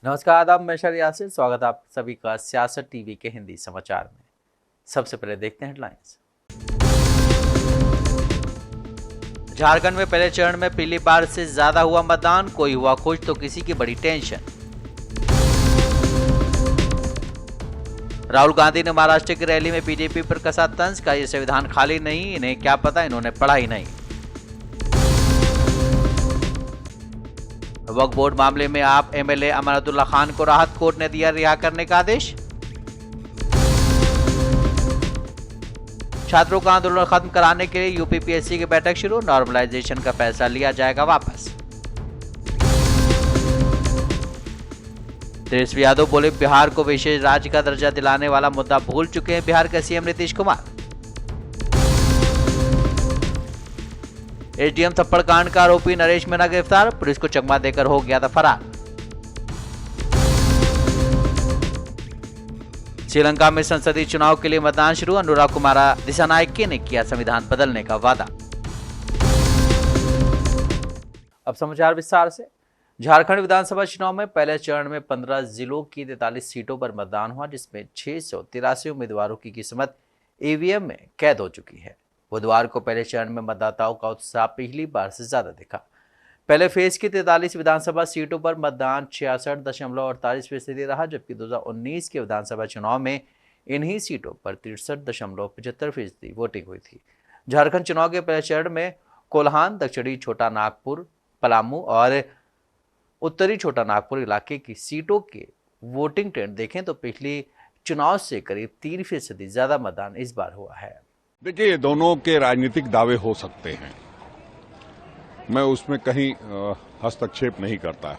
नमस्कार, आदाब। मैं शर यासिर, स्वागत है आप सभी का सियासत टीवी के हिंदी समाचार में। सबसे पहले देखते हैं हेडलाइंस। झारखंड में पहले चरण में पहली बार से ज्यादा हुआ मतदान, कोई हुआ खुश तो किसी की बड़ी टेंशन। राहुल गांधी ने महाराष्ट्र की रैली में बीजेपी पर कसा तंज, का ये संविधान खाली नहीं, इन्हें क्या पता, इन्होंने पढ़ा ही नहीं। वक्फ बोर्ड मामले में आप एमएलए अमानतुल्लाह खान को राहत, कोर्ट ने दिया रिहा करने का आदेश। छात्रों का आंदोलन खत्म कराने के लिए यूपीपीएससी की बैठक शुरू, नॉर्मलाइजेशन का फैसला लिया जाएगा वापस। तेजस्वी यादव बोले, बिहार को विशेष राज्य का दर्जा दिलाने वाला मुद्दा भूल चुके हैं बिहार के सीएम नीतीश कुमार। एसडीएम थप्पड़ कांड का आरोपी नरेश मीणा गिरफ्तार, पुलिस को चकमा देकर हो गया था फरार। श्रीलंका में संसदीय चुनाव के लिए मतदान शुरू, अनुराग कुमारा दिसानायके ने किया संविधान बदलने का वादा। अब समाचार विस्तार से। झारखंड विधानसभा चुनाव में पहले चरण में 15 जिलों की 43 सीटों पर मतदान हुआ, जिसमें 683 उम्मीदवारों की किस्मत ईवीएम में कैद हो चुकी है। बुधवार को पहले चरण में मतदाताओं का उत्साह पहली बार से ज्यादा दिखा। पहले फेज की 43 विधानसभा सीटों पर मतदान 66.48% रहा, जबकि 2019 के विधानसभा चुनाव में इन्हीं सीटों पर 63.75% वोटिंग हुई थी। झारखंड चुनाव के पहले चरण में कोल्हान, दक्षिणी छोटा नागपुर, पलामू और उत्तरी छोटा नागपुर इलाके की सीटों के वोटिंग ट्रेंड देखें तो पिछले चुनाव से करीब 3% ज्यादा मतदान इस बार हुआ है। देखिए, ये दोनों के राजनीतिक दावे हो सकते हैं, मैं उसमें कहीं हस्तक्षेप नहीं करता।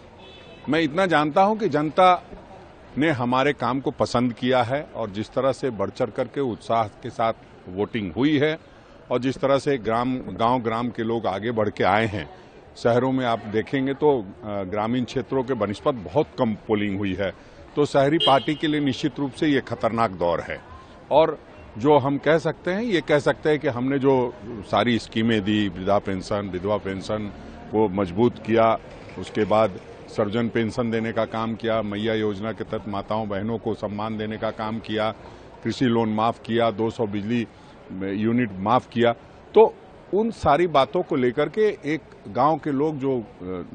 मैं इतना जानता हूं कि जनता ने हमारे काम को पसंद किया है और जिस तरह से बढ़ चढ़ करके उत्साह के साथ वोटिंग हुई है और जिस तरह से गांव के लोग आगे बढ़ के आए हैं। शहरों में आप देखेंगे तो ग्रामीण क्षेत्रों के बनिस्पत बहुत कम पोलिंग हुई है, तो शहरी पार्टी के लिए निश्चित रूप से ये खतरनाक दौर है। और जो हम कह सकते हैं, ये कह सकते हैं कि हमने जो सारी स्कीमें दी, वृद्धा पेंशन, विधवा पेंशन को मजबूत किया, उसके बाद सर्वजन पेंशन देने का काम किया, मैया योजना के तहत माताओं बहनों को सम्मान देने का काम किया, कृषि लोन माफ किया, 200 बिजली यूनिट माफ किया, तो उन सारी बातों को लेकर के एक गांव के लोग, जो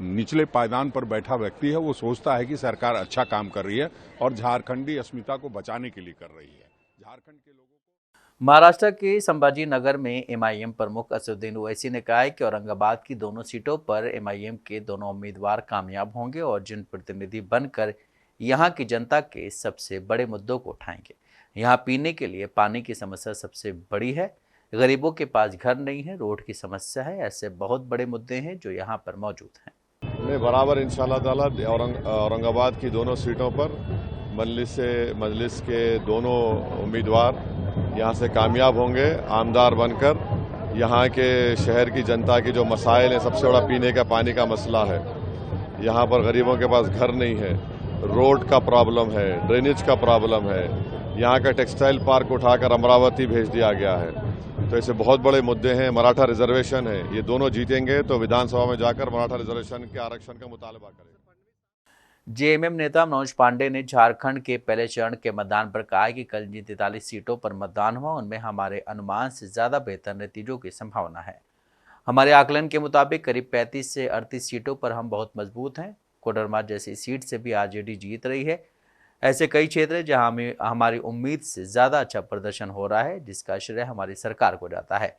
निचले पायदान पर बैठा व्यक्ति है, वो सोचता है कि सरकार अच्छा काम कर रही है और झारखंडी अस्मिता को बचाने के लिए कर रही है। झारखंड के लोगों को महाराष्ट्र के संभाजी नगर में एमआईएम प्रमुख असदुद्दीन ओवैसी ने कहा है कि औरंगाबाद की दोनों सीटों पर एमआईएम के दोनों उम्मीदवार कामयाब होंगे और जनप्रतिनिधि बनकर यहां की जनता के सबसे बड़े मुद्दों को उठाएंगे। यहां पीने के लिए पानी की समस्या सबसे बड़ी है, गरीबों के पास घर नहीं है, रोड की समस्या है, ऐसे बहुत बड़े मुद्दे हैं जो यहाँ पर मौजूद हैं। मैं बराबर इंशाल्लाह ताला औरंगाबाद की दोनों सीटों पर मजलिस के दोनों उम्मीदवार यहाँ से कामयाब होंगे, आमदार बनकर यहाँ के शहर की जनता की जो मसाइल है, सबसे बड़ा पीने का पानी का मसला है। यहाँ पर गरीबों के पास घर नहीं है, रोड का प्रॉब्लम है, ड्रेनेज का प्रॉब्लम है, यहाँ का टेक्सटाइल पार्क उठाकर अमरावती भेज दिया गया है। तो ऐसे बहुत बड़े मुद्दे हैं। मराठा रिजर्वेशन है, ये दोनों जीतेंगे तो विधानसभा में जाकर मराठा रिजर्वेशन के आरक्षण का मुतालबा करेंगे। जेएमएम नेता मनोज पांडे ने झारखंड के पहले चरण के मतदान पर कहा कि कल जिन 43 सीटों पर मतदान हुआ उनमें हमारे अनुमान से ज्यादा बेहतर नतीजों की संभावना है। हमारे आकलन के मुताबिक करीब 35 से 38 सीटों पर हम बहुत मजबूत हैं। कोडरमा जैसी सीट से भी आरजेडी जीत रही है। ऐसे कई क्षेत्र हैं जहां हमें हमारी उम्मीद से ज्यादा अच्छा प्रदर्शन हो रहा है, जिसका श्रेय हमारी सरकार को जाता है।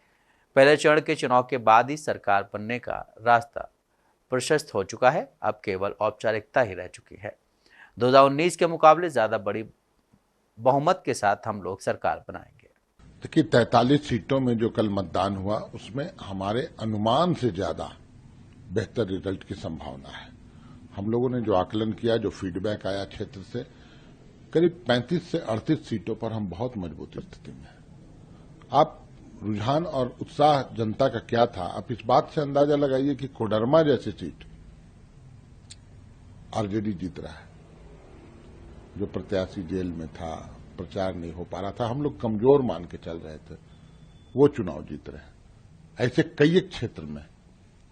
पहले चरण के चुनाव के बाद ही सरकार बनने का रास्ता प्रशस्त हो चुका है, अब केवल औपचारिकता ही रह चुकी है। 2019 के मुकाबले ज्यादा बड़ी बहुमत के साथ हम लोग सरकार बनाएंगे। देखिए, 43 सीटों में जो कल मतदान हुआ उसमें हमारे अनुमान से ज्यादा बेहतर रिजल्ट की संभावना है। हम लोगों ने जो आकलन किया, जो फीडबैक आया क्षेत्र से, करीब 35 से 38 सीटों पर हम बहुत मजबूत स्थिति में हैं। आप रुझान और उत्साह जनता का क्या था, आप इस बात से अंदाजा लगाइए कि कोडरमा जैसी सीट आरजेडी जीत रहा है। जो प्रत्याशी जेल में था, प्रचार नहीं हो पा रहा था, हम लोग कमजोर मान के चल रहे थे, वो चुनाव जीत रहे हैं। ऐसे कई एक क्षेत्र में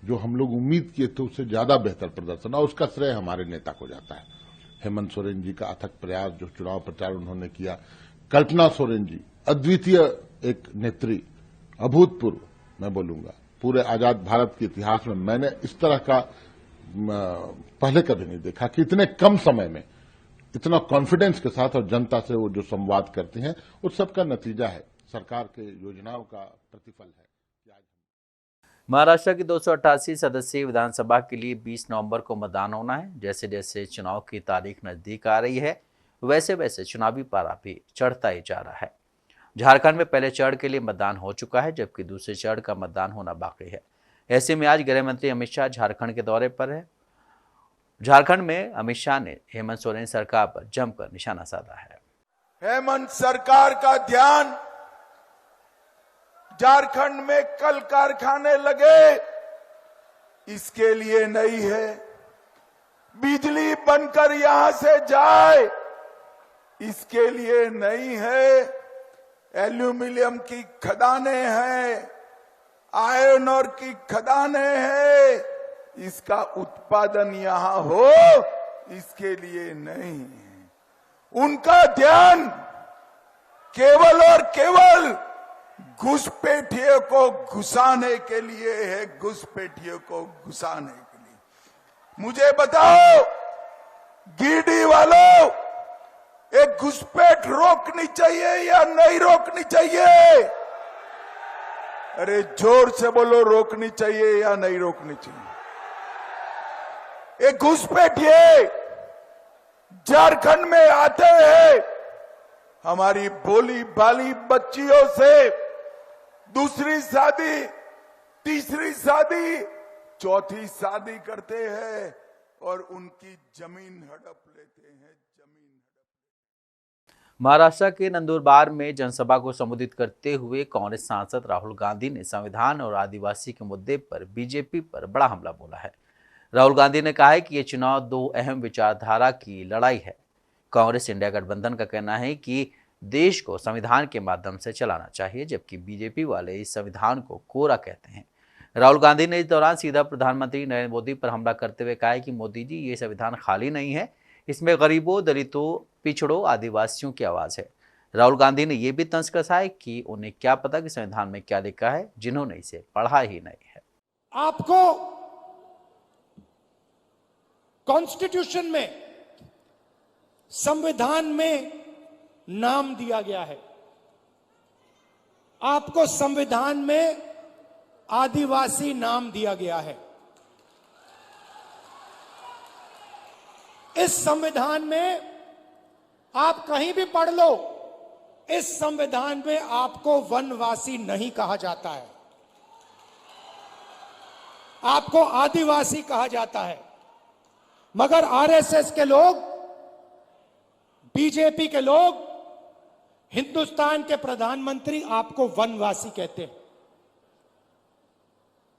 जो हम लोग उम्मीद किए थे उससे ज्यादा बेहतर प्रदर्शन, और उसका श्रेय हमारे नेता को जाता है। हेमंत सोरेन जी का अथक प्रयास, जो चुनाव प्रचार उन्होंने किया, कल्पना सोरेन जी अद्वितीय एक नेत्री, अभूतपूर्व मैं बोलूंगा, पूरे आजाद भारत के इतिहास में मैंने इस तरह का पहले कभी नहीं देखा कि इतने कम समय में इतना कॉन्फिडेंस के साथ और जनता से वो जो संवाद करते हैं, उस सब का नतीजा है, सरकार के योजनाओं का प्रतिफल है। महाराष्ट्र की 288 सदस्यीय विधानसभा के लिए 20 नवंबर को मतदान होना है। जैसे जैसे चुनाव की तारीख नजदीक आ रही है, वैसे वैसे चुनावी पारा भी चढ़ता ही जा रहा है। झारखंड में पहले चरण के लिए मतदान हो चुका है, जबकि दूसरे चरण का मतदान होना बाकी है। ऐसे में आज गृह मंत्री अमित शाह झारखंड के दौरे पर है। झारखंड में अमित शाह ने हेमंत सोरेन सरकार पर जमकर निशाना साधा है। हेमंत सरकार का ध्यान झारखंड में कल कारखाने लगे, इसके लिए नहीं है। बिजली बनकर यहां से जाए, इसके लिए नहीं है। एल्यूमिनियम की खदानें हैं, आयरन ओर की खदानें हैं, इसका उत्पादन यहां हो, इसके लिए नहीं है। उनका ध्यान केवल और केवल घुसपैठियों को घुसाने के लिए है, घुसपैठियों को घुसाने के लिए। मुझे बताओ गिरिडीह वालों, एक घुसपैठ रोकनी चाहिए या नहीं रोकनी चाहिए? अरे जोर से बोलो, रोकनी चाहिए या नहीं रोकनी चाहिए? एक घुसपैठिए झारखंड में आते हैं, हमारी भोली भाली बच्चियों से दूसरी शादी, तीसरी शादी, चौथी शादी करते हैं और उनकी जमीन हड़प लेते हैं, जमीन हड़प। महाराष्ट्र के नंदुरबार में जनसभा को संबोधित करते हुए कांग्रेस सांसद राहुल गांधी ने संविधान और आदिवासी के मुद्दे पर बीजेपी पर बड़ा हमला बोला है। राहुल गांधी ने कहा है कि ये चुनाव दो अहम विचारधारा की लड़ाई है। कांग्रेस इंडिया गठबंधन का कहना है कि देश को संविधान के माध्यम से चलाना चाहिए, जबकि बीजेपी वाले इस संविधान को कोरा कहते हैं। राहुल गांधी ने इस दौरान सीधा प्रधानमंत्री नरेंद्र मोदी पर हमला करते हुए कहा है कि मोदी जी, ये संविधान खाली नहीं है, इसमें गरीबों, दलितों, पिछड़ों, आदिवासियों की आवाज है। राहुल गांधी ने यह भी तंज कसा है कि उन्हें क्या पता कि संविधान में क्या लिखा है, जिन्होंने इसे पढ़ा ही नहीं है। आपको कॉन्स्टिट्यूशन में, संविधान में नाम दिया गया है। आपको संविधान में आदिवासी नाम दिया गया है। इस संविधान में आप कहीं भी पढ़ लो, इस संविधान में आपको वनवासी नहीं कहा जाता है, आपको आदिवासी कहा जाता है। मगर आरएसएस के लोग, बीजेपी के लोग, हिंदुस्तान के प्रधानमंत्री आपको वनवासी कहते हैं।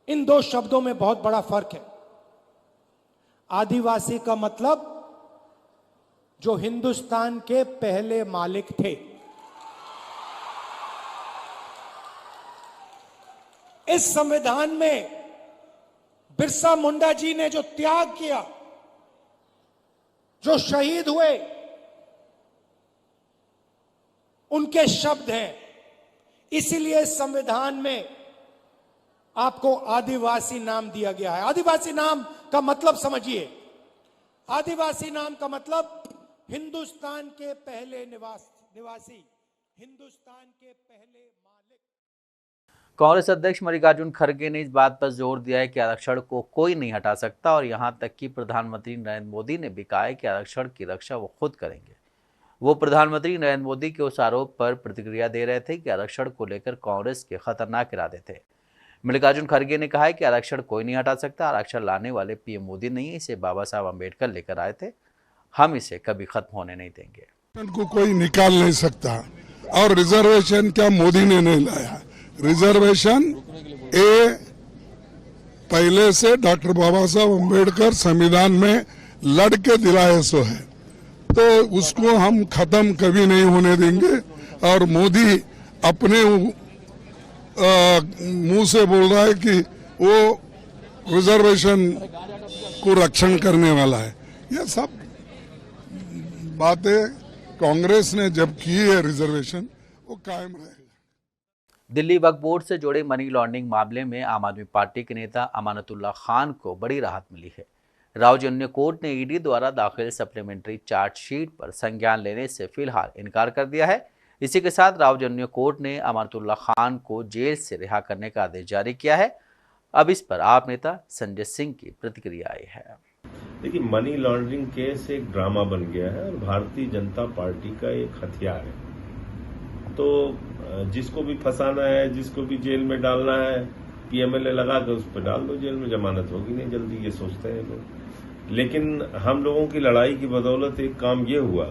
इन दो शब्दों में बहुत बड़ा फर्क है। आदिवासी का मतलब जो हिंदुस्तान के पहले मालिक थे। इस संविधान में बिरसा मुंडा जी ने जो त्याग किया, जो शहीद हुए, उनके शब्द हैं। इसीलिए संविधान में आपको आदिवासी नाम दिया गया है। आदिवासी नाम का मतलब समझिए, आदिवासी नाम का मतलब हिंदुस्तान के पहले निवासी, हिंदुस्तान के पहले मालिक। कांग्रेस अध्यक्ष मल्लिकार्जुन खड़गे ने इस बात पर जोर दिया है कि आरक्षण को कोई नहीं हटा सकता, और यहां तक कि प्रधानमंत्री नरेंद्र मोदी ने भी कहा है कि आरक्षण की रक्षा वो खुद करेंगे। वो प्रधानमंत्री नरेंद्र मोदी के उस आरोप पर प्रतिक्रिया दे रहे थे कि आरक्षण को लेकर कांग्रेस के खतरनाक इरादे थे। मल्लिकार्जुन खड़गे ने कहा है कि आरक्षण कोई नहीं हटा सकता, आरक्षण लाने वाले पीएम मोदी नहीं, इसे बाबा साहब अम्बेडकर लेकर आए थे, हम इसे कभी खत्म होने नहीं देंगे। को कोई निकाल नहीं सकता, और रिजर्वेशन क्या मोदी ने नहीं लाया। रिजर्वेशन ये पहले से डॉक्टर बाबा साहब अम्बेडकर संविधान में लड़के दिलाए सो है, तो उसको हम खत्म कभी नहीं होने देंगे। और मोदी अपने मुंह से बोल रहा है कि वो रिजर्वेशन को रक्षण करने वाला है। यह सब बातें कांग्रेस ने जब की है रिजर्वेशन वो कायम रहेगा। दिल्ली वक्फ बोर्ड से जुड़े मनी लॉन्ड्रिंग मामले में आम आदमी पार्टी के नेता अमानतुल्लाह खान को बड़ी राहत मिली है। रावजन्य कोर्ट ने ईडी द्वारा दाखिल सप्लीमेंट्री चार्जशीट पर संज्ञान लेने से फिलहाल इनकार कर दिया है। इसी के साथ रावजन्य कोर्ट ने अमानतुल्लाह खान को जेल से रिहा करने का आदेश जारी किया है। अब इस पर आप नेता संजय सिंह की प्रतिक्रिया आई है। देखिए, मनी लॉन्ड्रिंग केस एक ड्रामा बन गया है और भारतीय जनता पार्टी का एक हथियार है। तो जिसको भी फंसाना है, जिसको भी जेल में डालना है, पीएमएलए लगा कर उस पर डाल दो जेल में, जमानत होगी नहीं जल्दी, ये सोचते हैं लोग। लेकिन हम लोगों की लड़ाई की बदौलत एक काम ये हुआ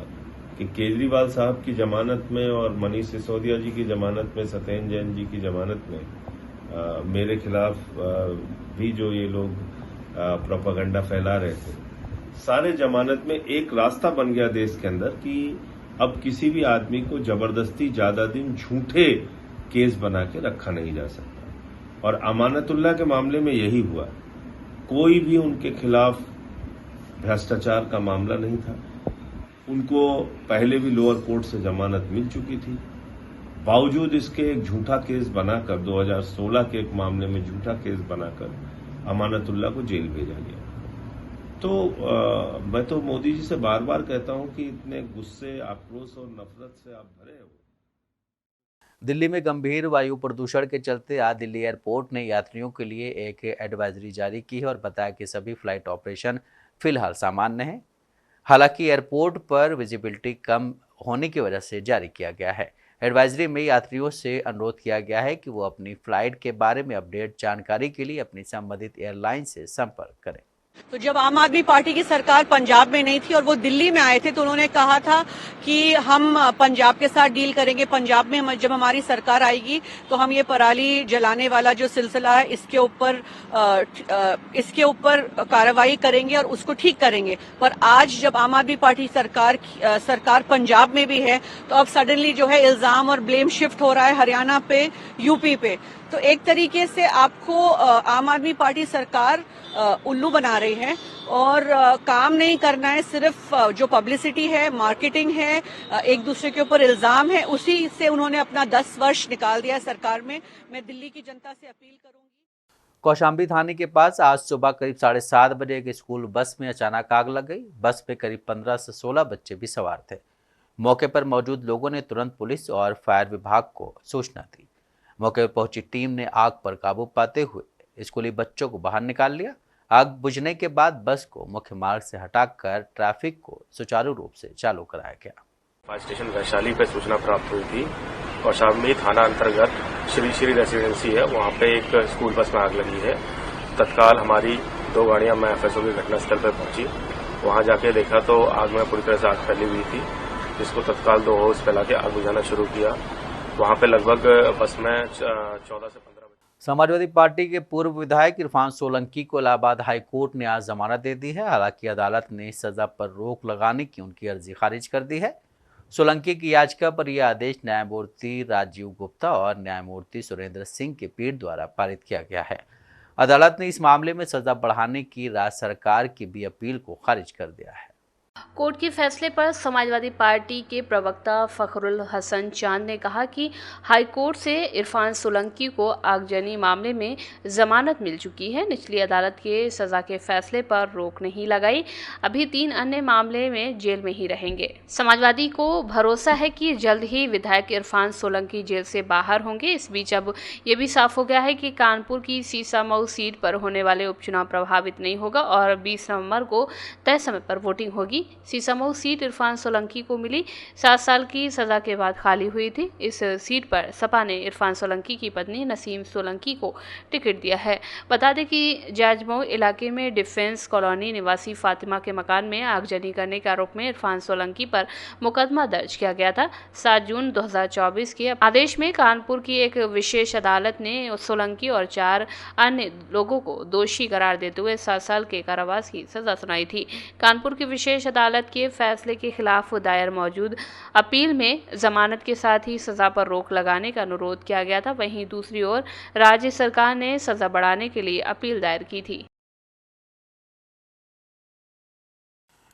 कि केजरीवाल साहब की जमानत में और मनीष सिसोदिया जी की जमानत में, सत्येंद्र जैन जी की जमानत में मेरे खिलाफ भी जो ये लोग प्रोपेगेंडा फैला रहे थे, सारे जमानत में एक रास्ता बन गया देश के अंदर कि अब किसी भी आदमी को जबरदस्ती ज्यादा दिन झूठे केस बना के रखा नहीं जा सकता। और अमानतुल्लाह के मामले में यही हुआ, कोई भी उनके खिलाफ भ्रष्टाचार का मामला नहीं था। उनको पहले भी लोअर कोर्ट से जमानत मिल चुकी थी, बावजूद इसके एक झूठा केस बनाकर 2016 के एक मामले में झूठा केस बनाकर अमानतुल्लाह को जेल भेजा गया। तो मैं तो मोदी जी से बार बार कहता हूं कि इतने गुस्से, आक्रोश और नफरत से आप भरे हो। दिल्ली में गंभीर वायु प्रदूषण के चलते आज दिल्ली एयरपोर्ट ने यात्रियों के लिए एक एडवाइजरी जारी की है और बताया कि सभी फ्लाइट ऑपरेशन फिलहाल सामान्य है। हालांकि एयरपोर्ट पर विजिबिलिटी कम होने की वजह से जारी किया गया है। एडवाइजरी में यात्रियों से अनुरोध किया गया है कि वो अपनी फ्लाइट के बारे में अपडेट जानकारी के लिए अपनी संबंधित एयरलाइन से संपर्क करें। तो जब आम आदमी पार्टी की सरकार पंजाब में नहीं थी और वो दिल्ली में आए थे, तो उन्होंने कहा था कि हम पंजाब के साथ डील करेंगे, पंजाब में जब हमारी सरकार आएगी तो हम ये पराली जलाने वाला जो सिलसिला है इसके ऊपर कार्रवाई करेंगे और उसको ठीक करेंगे। पर आज जब आम आदमी पार्टी सरकार पंजाब में भी है, तो अब सडनली जो है इल्जाम और ब्लेम शिफ्ट हो रहा है हरियाणा पे, यूपी पे। तो एक तरीके से आपको आम आदमी पार्टी सरकार उल्लू बना रही है और काम नहीं करना है, सिर्फ जो पब्लिसिटी है, मार्केटिंग है, एक दूसरे के ऊपर इल्जाम है, उसी से उन्होंने अपना 10 वर्ष निकाल दिया सरकार में। मैं दिल्ली की जनता से अपील करूंगी। कौशाम्बी थाने के पास आज सुबह करीब 7:30 बजे एक स्कूल बस में अचानक आग लग गई। बस में करीब 15 से 16 बच्चे भी सवार थे। मौके पर मौजूद लोगों ने तुरंत पुलिस और फायर विभाग को सूचना दी। मौके पर पहुंची टीम ने आग पर काबू पाते हुए स्कूली बच्चों को बाहर निकाल लिया। आग बुझने के बाद बस को मुख्य मार्ग से हटाकर ट्रैफिक को सुचारू रूप से चालू कराया गया। फायर स्टेशन वैशाली पे सूचना प्राप्त हुई थी। कौशाम्बी थाना अंतर्गत श्री रेसिडेंसी है, वहाँ पे एक स्कूल बस में आग लगी है। तत्काल हमारी 2 गाड़ियां मैं एफएसओ की घटनास्थल पर पहुंची। वहाँ जाके देखा तो आग में पूरी तरह से आग फैली हुई थी, जिसको तत्काल 2 होस फैला के आग बुझाना शुरू किया। वहाँ पे लगभग बस में 14 से 15 समाजवादी पार्टी के पूर्व विधायक इरफान सोलंकी को इलाहाबाद हाई कोर्ट ने आज जमानत दे दी है। हालांकि अदालत ने सजा पर रोक लगाने की उनकी अर्जी खारिज कर दी है। सोलंकी की याचिका पर यह आदेश न्यायमूर्ति राजीव गुप्ता और न्यायमूर्ति सुरेंद्र सिंह की पीठ द्वारा पारित किया गया है। अदालत ने इस मामले में सजा बढ़ाने की राज्य सरकार की भी अपील को खारिज कर दिया है। कोर्ट के फैसले पर समाजवादी पार्टी के प्रवक्ता फखरुल हसन चांद ने कहा कि हाई कोर्ट से इरफान सोलंकी को आगजनी मामले में जमानत मिल चुकी है। निचली अदालत के सजा के फैसले पर रोक नहीं लगाई। अभी 3 अन्य मामले में जेल में ही रहेंगे। समाजवादी को भरोसा है कि जल्द ही विधायक इरफान सोलंकी जेल से बाहर होंगे। इस बीच अब ये भी साफ हो गया है कि कानपुर की सीसामऊ सीट पर होने वाले उपचुनाव प्रभावित नहीं होगा और 20 नवंबर को तय समय पर वोटिंग होगी। सीसामऊ सीट इरफान सोलंकी को मिली 7 साल की सजा के बाद खाली हुई थी। इस सीट पर सपा ने इरफान सोलंकी की पत्नी नसीम सोलंकी को टिकट दिया है। बता दें कि जाजमऊ इलाके में डिफेंस कॉलोनी निवासी फातिमा के मकान में आगजनी करने के आरोप में इरफान सोलंकी पर मुकदमा दर्ज किया गया था। 7 जून 2024 के आदेश में कानपुर की एक विशेष अदालत ने सोलंकी और 4 अन्य लोगों को दोषी करार देते हुए 7 साल के कारावास की सजा सुनाई थी। कानपुर की विशेष अदालत के फैसले के खिलाफ दायर मौजूद अपील में जमानत के साथ ही सजा पर रोक लगाने का अनुरोध किया गया था। वहीं दूसरी ओर राज्य सरकार ने सजा बढ़ाने के लिए अपील दायर की थी।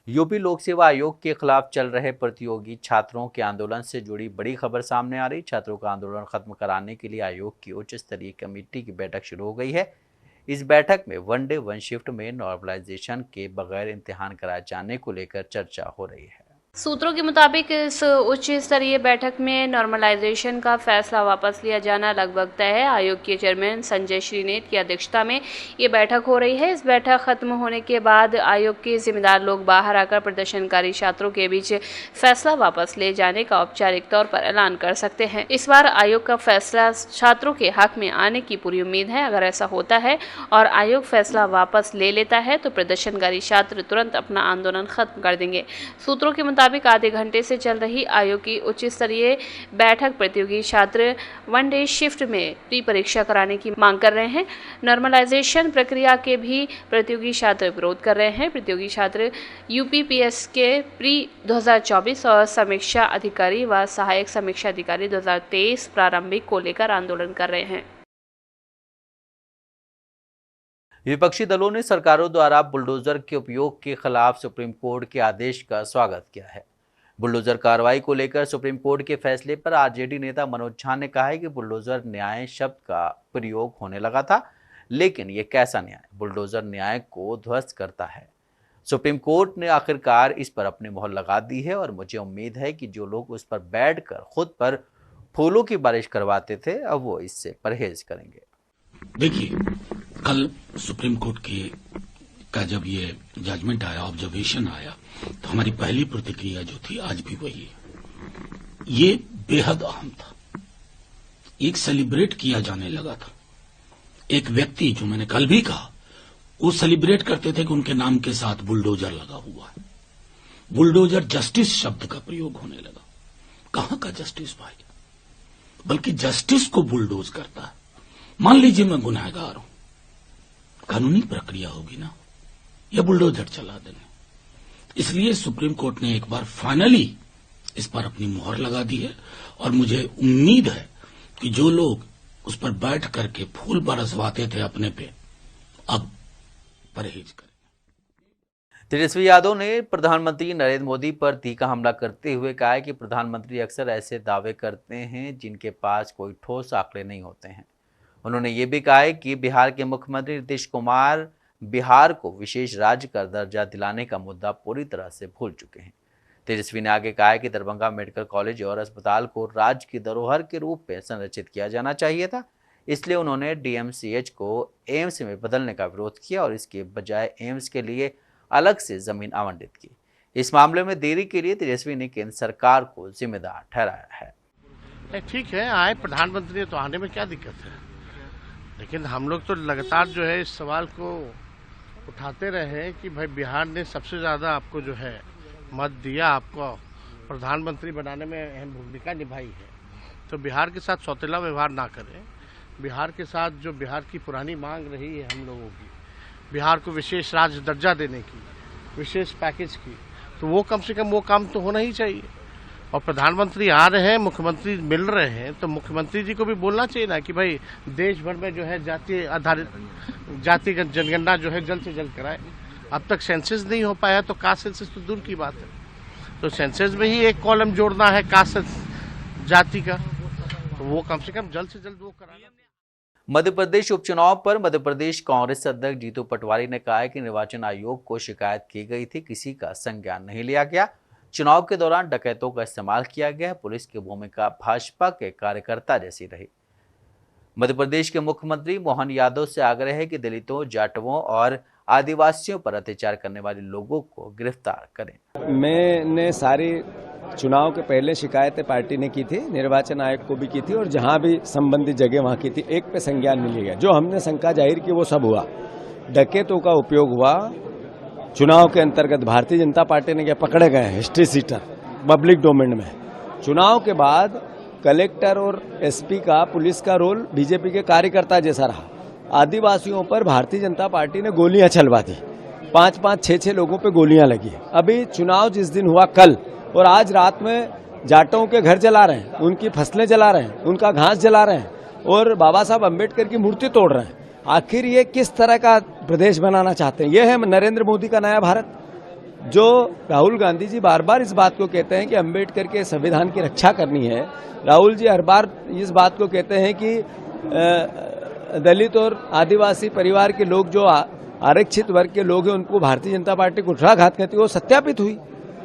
यूपी लोक सेवा आयोग के खिलाफ चल रहे प्रतियोगी छात्रों के आंदोलन से जुड़ी बड़ी खबर सामने आ रही। छात्रों का आंदोलन खत्म कराने के लिए आयोग की उच्च स्तरीय कमेटी की बैठक शुरू हो गई है। इस बैठक में वन डे वन शिफ्ट में नॉर्मलाइजेशन के बगैर इम्तिहान कराए जाने को लेकर चर्चा हो रही है। सूत्रों के मुताबिक इस उच्च स्तरीय बैठक में नॉर्मलाइजेशन का फैसला वापस लिया जाना लगभग तय है। आयोग के चेयरमैन संजय श्रीनेत की अध्यक्षता में ये बैठक हो रही है। इस बैठक खत्म होने के बाद आयोग के जिम्मेदार लोग बाहर आकर प्रदर्शनकारी छात्रों के बीच फैसला वापस ले जाने का औपचारिक तौर पर ऐलान कर सकते हैं। इस बार आयोग का फैसला छात्रों के हक में आने की पूरी उम्मीद है। अगर ऐसा होता है और आयोग फैसला वापस ले लेता है तो प्रदर्शनकारी छात्र तुरंत अपना आंदोलन खत्म कर देंगे। सूत्रों के मुताबिक आधे घंटे से चल रही आयोग की उच्च स्तरीय बैठक प्रतियोगी छात्र वन डे शिफ्ट में प्री परीक्षा कराने की मांग कर रहे हैं। नॉर्मलाइजेशन प्रक्रिया के भी प्रतियोगी छात्र विरोध कर रहे हैं। प्रतियोगी छात्र यूपीपीएस के प्री 2024 और समीक्षा अधिकारी व सहायक समीक्षा अधिकारी 2023 प्रारंभिक को लेकर आंदोलन कर रहे हैं। विपक्षी दलों ने सरकारों द्वारा बुलडोजर के उपयोग के खिलाफ सुप्रीम कोर्ट के आदेश का स्वागत किया है। बुलडोजर कार्रवाई को लेकर सुप्रीम कोर्ट के फैसले पर आरजेडी नेता मनोज झा ने कहा है कि बुलडोजर न्याय शब्द का प्रयोग होने लगा था, लेकिन ये कैसा न्याय? बुलडोजर न्याय को ध्वस्त करता है। सुप्रीम कोर्ट ने आखिरकार इस पर अपनी मोहर लगा दी है और मुझे उम्मीद है कि जो लोग उस पर बैठकर खुद पर फूलों की बारिश करवाते थे अब वो इससे परहेज करेंगे। देखिए, कल सुप्रीम कोर्ट का जब ये जजमेंट आया, ऑब्जर्वेशन आया, तो हमारी पहली प्रतिक्रिया जो थी आज भी वही है। ये बेहद अहम था, एक सेलिब्रेट किया जाने लगा था। एक व्यक्ति, जो मैंने कल भी कहा, वो सेलिब्रेट करते थे कि उनके नाम के साथ बुलडोजर लगा हुआ है। बुलडोजर जस्टिस शब्द का प्रयोग होने लगा। कहां का जस्टिस भाई? बल्कि जस्टिस को बुलडोज करता है। मान लीजिए मैं गुनहगार हूं, कानूनी प्रक्रिया होगी ना, या बुलडोजर चला देंगे। इसलिए सुप्रीम कोर्ट ने एक बार फाइनली इस पर अपनी मोहर लगा दी है और मुझे उम्मीद है कि जो लोग उस पर बैठ करके फूल बरसवाते थे अपने पे, अब परहेज करें। तेजस्वी यादव ने प्रधानमंत्री नरेंद्र मोदी पर तीखा हमला करते हुए कहा है कि प्रधानमंत्री अक्सर ऐसे दावे करते हैं जिनके पास कोई ठोस आंकड़े नहीं होते हैं। उन्होंने ये भी कहा है कि बिहार के मुख्यमंत्री नीतीश कुमार बिहार को विशेष राज्य का दर्जा दिलाने का मुद्दा पूरी तरह से भूल चुके हैं। तेजस्वी ने आगे कहा है कि दरभंगा मेडिकल कॉलेज और अस्पताल को राज्य की धरोहर के रूप में संरक्षित किया जाना चाहिए था, इसलिए उन्होंने डीएमसीएच को एम्स में बदलने का विरोध किया और इसके बजाय एम्स के लिए अलग से जमीन आवंटित की। इस मामले में देरी के लिए तेजस्वी ने केंद्र सरकार को जिम्मेदार ठहराया है। ठीक है, आए प्रधानमंत्री तो आने में क्या दिक्कत है, लेकिन हम लोग तो लगातार जो है इस सवाल को उठाते रहे कि भाई बिहार ने सबसे ज्यादा आपको जो है मत दिया, आपको प्रधानमंत्री बनाने में अहम भूमिका निभाई है, तो बिहार के साथ सौतेला व्यवहार ना करें। बिहार के साथ जो बिहार की पुरानी मांग रही है हम लोगों की, बिहार को विशेष राज्य दर्जा देने की, विशेष पैकेज की, तो वो कम से कम वो काम तो होना ही चाहिए। और प्रधानमंत्री आ रहे हैं, मुख्यमंत्री मिल रहे हैं, तो मुख्यमंत्री जी को भी बोलना चाहिए ना कि भाई देश भर में जो है जाति आधारित जातिगत जनगणना जो है जल्द से जल्द कराए। अब तक सेंसस नहीं हो पाया, तो कास्ट सेंसस तो दूर की बात है, तो सेंसस में ही एक कॉलम जोड़ना है कास्ट जाति का, तो वो कम से कम जल्द से जल्द वो कराना। मध्य प्रदेश उपचुनाव पर मध्य प्रदेश कांग्रेस अध्यक्ष जीतू पटवारी ने कहा है कि निर्वाचन आयोग को शिकायत की गई थी, किसी का संज्ञान नहीं लिया गया। चुनाव के दौरान डकैतों का इस्तेमाल किया गया। पुलिस की भूमिका भाजपा के कार्यकर्ता जैसी रही। मध्य प्रदेश के मुख्यमंत्री मोहन यादव से आग्रह है कि दलितों, जाटवों और आदिवासियों पर अत्याचार करने वाले लोगों को गिरफ्तार करें। मैंने सारी चुनाव के पहले शिकायतें पार्टी ने की थी, निर्वाचन आयोग को भी की थी और जहां भी संबंधित जगह वहां की थी, एक पे संज्ञान नहीं लिया गया। जो हमने शंका जाहिर की वो सब हुआ। डकैतों का उपयोग हुआ चुनाव के अंतर्गत, भारतीय जनता पार्टी ने क्या पकड़े गए हिस्ट्री सीटर पब्लिक डोमेन में। चुनाव के बाद कलेक्टर और एसपी का, पुलिस का रोल बीजेपी के कार्यकर्ता जैसा रहा। आदिवासियों पर भारतीय जनता पार्टी ने गोलियां चलवा दी, 5-5, 6-6 लोगों पे गोलियां लगी। अभी चुनाव जिस दिन हुआ कल और आज रात में जाटों के घर जला रहे हैं, उनकी फसलें जला रहे हैं, उनका घास जला रहे हैं और बाबा साहब अम्बेडकर की मूर्ति तोड़ रहे हैं। आखिर ये किस तरह का प्रदेश बनाना चाहते हैं? ये है नरेंद्र मोदी का नया भारत? जो राहुल गांधी जी बार बार इस बात को कहते हैं कि अंबेडकर के संविधान की रक्षा करनी है, राहुल जी हर बार इस बात को कहते हैं कि दलित और आदिवासी परिवार के लोग जो आरक्षित वर्ग के लोग हैं उनको भारतीय जनता पार्टी कुठाराघात करती है, वो सत्यापित हुई।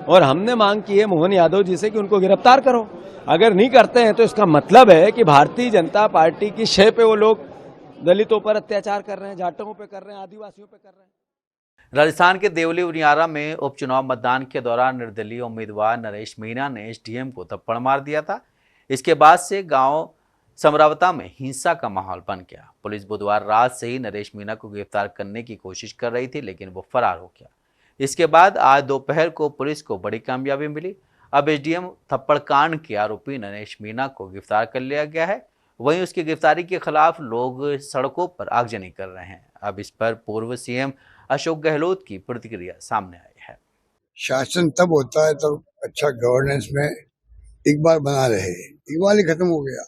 और हमने मांग की है मोहन यादव जी से कि उनको गिरफ्तार करो। अगर नहीं करते हैं तो इसका मतलब है कि भारतीय जनता पार्टी की शय पे वो लोग दलितों पर अत्याचार कर रहे हैं, जाटों पे कर रहे हैं, आदिवासियों पे कर रहे हैं। राजस्थान के देवली उनियारा में उपचुनाव मतदान के दौरान निर्दलीय उम्मीदवार नरेश मीणा ने एसडीएम को थप्पड़ मार दिया था। इसके बाद से गांव समरावता में हिंसा का माहौल बन गया। पुलिस बुधवार रात से ही नरेश मीणा को गिरफ्तार करने की कोशिश कर रही थी, लेकिन वो फरार हो गया। इसके बाद आज दोपहर को पुलिस को बड़ी कामयाबी मिली। अब एसडीएम थप्पड़ कांड के आरोपी नरेश मीणा को गिरफ्तार कर लिया गया है। वहीं उसकी गिरफ्तारी के खिलाफ लोग सड़कों पर आगजनी कर रहे हैं। अब इस पर पूर्व सीएम अशोक गहलोत की प्रतिक्रिया सामने आई है। शासन तब होता है तब अच्छा गवर्नेंस में एक बार बना रहे, एक बार ही खत्म हो गया।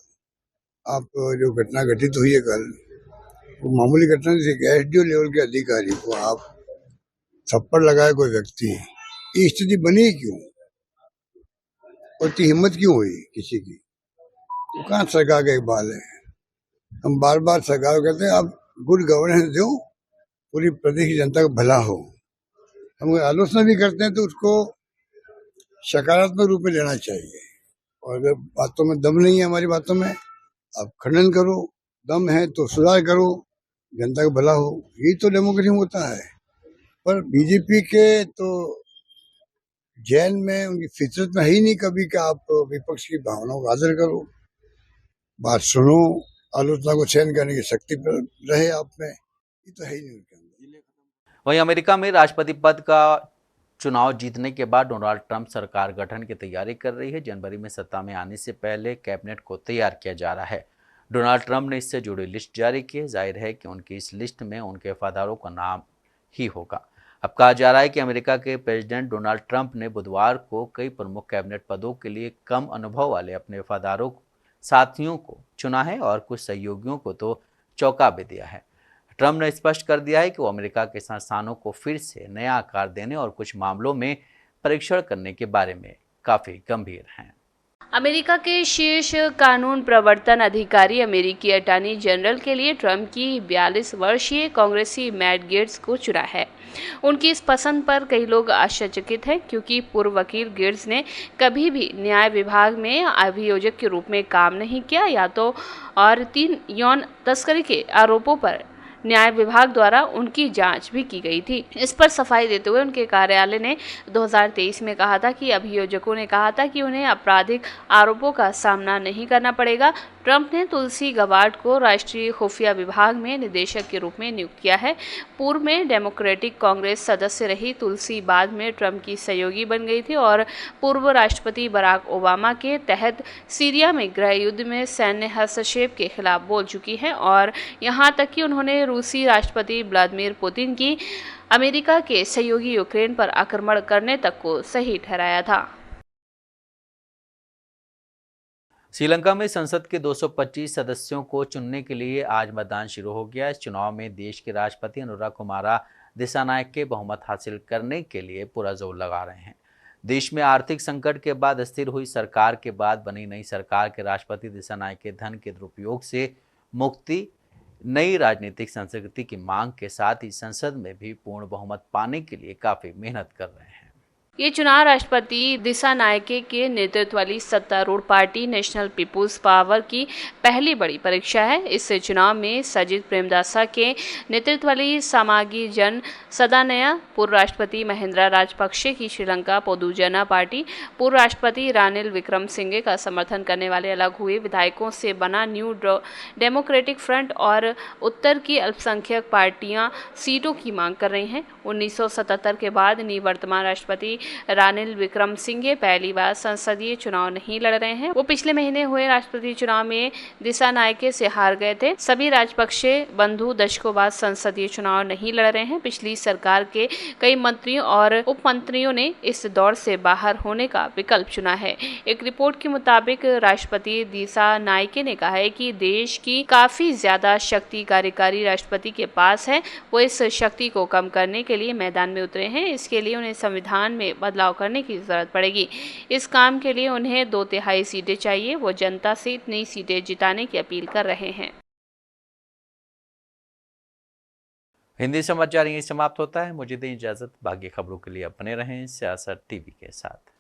आप जो घटना घटित हुई है कल, वो मामूली घटना नहीं थी। एसडीओ लेवल के अधिकारी को आप थप्पड़ लगाए कोई व्यक्ति, ये स्थिति बनी क्यों और इतनी हिम्मत क्यों हुई किसी की? तो कहाँ सरकार का इकबाल है? हम बार बार सरकार को कहते हैं आप गुड गवर्नेंस दो, पूरी प्रदेश की जनता का भला हो। हम आलोचना भी करते हैं तो उसको सकारात्मक रूप में लेना चाहिए। और अगर बातों में दम नहीं है, हमारी बातों में, आप खंडन करो, दम है तो सुधार करो, जनता का भला हो। यही तो डेमोक्रेसी में होता है। पर बीजेपी के तो जैन में उनकी फितरत में है ही नहीं कभी कि आप विपक्ष की भावनाओं का आदर करो, बात सुनो, आलोचना को सहन करने की शक्ति पर रहे आप में, ये तो है ही नहीं उनके अंदर। वहीं अमेरिका में राष्ट्रपति पद का चुनाव जीतने के बाद डोनाल्ड ट्रंप सरकार गठन की तैयारी कर रही है। जनवरी में सत्ता में आने से पहले कैबिनेट को तैयार किया जा रहा है। डोनाल्ड ट्रंप ने इससे जुड़ी लिस्ट जारी की है। जाहिर है कि उनकी इस लिस्ट में उनके वफादारों का नाम ही होगा। अब कहा जा रहा है कि अमेरिका के प्रेसिडेंट डोनाल्ड ट्रंप ने बुधवार को कई प्रमुख कैबिनेट पदों के लिए कम अनुभव वाले अपने वफादारों साथियों को चुना है और कुछ सहयोगियों को तो चौंका भी दिया है। ट्रंप ने स्पष्ट कर दिया है कि वो अमेरिका के संस्थानों को फिर से नया आकार देने और कुछ मामलों में परीक्षण करने के बारे में काफी गंभीर हैं। अमेरिका के शीर्ष कानून प्रवर्तन अधिकारी अमेरिकी अटॉर्नी जनरल के लिए ट्रंप की 42 वर्षीय कांग्रेसी मैट गेट्स को चुना है। उनकी इस पसंद पर कई लोग आश्चर्यचकित हैं, क्योंकि पूर्व वकील गेट्स ने कभी भी न्याय विभाग में अभियोजक के रूप में काम नहीं किया या तो और 3 यौन तस्करी के आरोपों पर न्याय विभाग द्वारा उनकी जांच भी की गई थी। इस पर सफाई देते हुए उनके कार्यालय ने 2023 में कहा था कि अभियोजकों ने कहा था कि उन्हें आपराधिक आरोपों का सामना नहीं करना पड़ेगा। ट्रंप ने तुलसी गबार्ड को राष्ट्रीय खुफिया विभाग में निदेशक के रूप में नियुक्त किया है। पूर्व में डेमोक्रेटिक कांग्रेस सदस्य रही तुलसी बाद में ट्रंप की सहयोगी बन गई थी और पूर्व राष्ट्रपति बराक ओबामा के तहत सीरिया में गृह युद्ध में सैन्य हस्तक्षेप के खिलाफ बोल चुकी है और यहाँ तक कि उन्होंने रूसी राष्ट्रपति व्लादिमीर पुतिन की अमेरिका के सहयोगी यूक्रेन पर आक्रमण करने तक को सही ठहराया था। श्रीलंका में संसद के 225 सदस्यों को चुनने के लिए आज मतदान शुरू हो गया। इस चुनाव में देश के राष्ट्रपति अनुराकुमारा दिसानायके के बहुमत हासिल करने के लिए पूरा जोर लगा रहे हैं। देश में आर्थिक संकट के बाद अस्थिर हुई सरकार के बाद बनी नई सरकार के राष्ट्रपति दिसानायके धन के दुरुपयोग से मुक्ति, नई राजनीतिक संस्कृति की मांग के साथ ही संसद में भी पूर्ण बहुमत पाने के लिए काफी मेहनत कर रहे हैं। ये चुनाव राष्ट्रपति दिसानायके के नेतृत्व वाली सत्तारूढ़ पार्टी नेशनल पीपुल्स पावर की पहली बड़ी परीक्षा है। इस चुनाव में सजित प्रेमदासा के नेतृत्व वाली सामागी जन सदानया, पूर्व राष्ट्रपति महिंद्रा राजपक्षे की श्रीलंका पोदुजना पार्टी, पूर्व राष्ट्रपति रानिल विक्रमसिंघे का समर्थन करने वाले अलग हुए विधायकों से बना न्यू डेमोक्रेटिक फ्रंट और उत्तर की अल्पसंख्यक पार्टियां सीटों की मांग कर रही हैं। 1977 के बाद निवर्तमान राष्ट्रपति रानिल विक्रमसिंघे पहली बार संसदीय चुनाव नहीं लड़ रहे हैं। वो पिछले महीने हुए राष्ट्रपति चुनाव में दिसानायके से हार गए थे। सभी राजपक्षे बंधु दशकों बाद संसदीय चुनाव नहीं लड़ रहे हैं। पिछली सरकार के कई मंत्रियों और उप मंत्रियों ने इस दौर से बाहर होने का विकल्प चुना है। एक रिपोर्ट के मुताबिक राष्ट्रपति दिसानायके ने कहा है कि देश की काफी ज्यादा शक्ति कार्यकारी राष्ट्रपति के पास है। वो इस शक्ति को कम करने के लिए मैदान में उतरे हैं। इसके लिए उन्हें संविधान में बदलाव करने की जरूरत पड़ेगी। इस काम के लिए उन्हें 2/3 सीटें चाहिए। वो जनता से इतनी सीटें जिताने की अपील कर रहे हैं। हिंदी समाचार यहीं समाप्त होता है। मुझे दें इजाजत। बाकी खबरों के लिए बने रहें सियासत टीवी के साथ।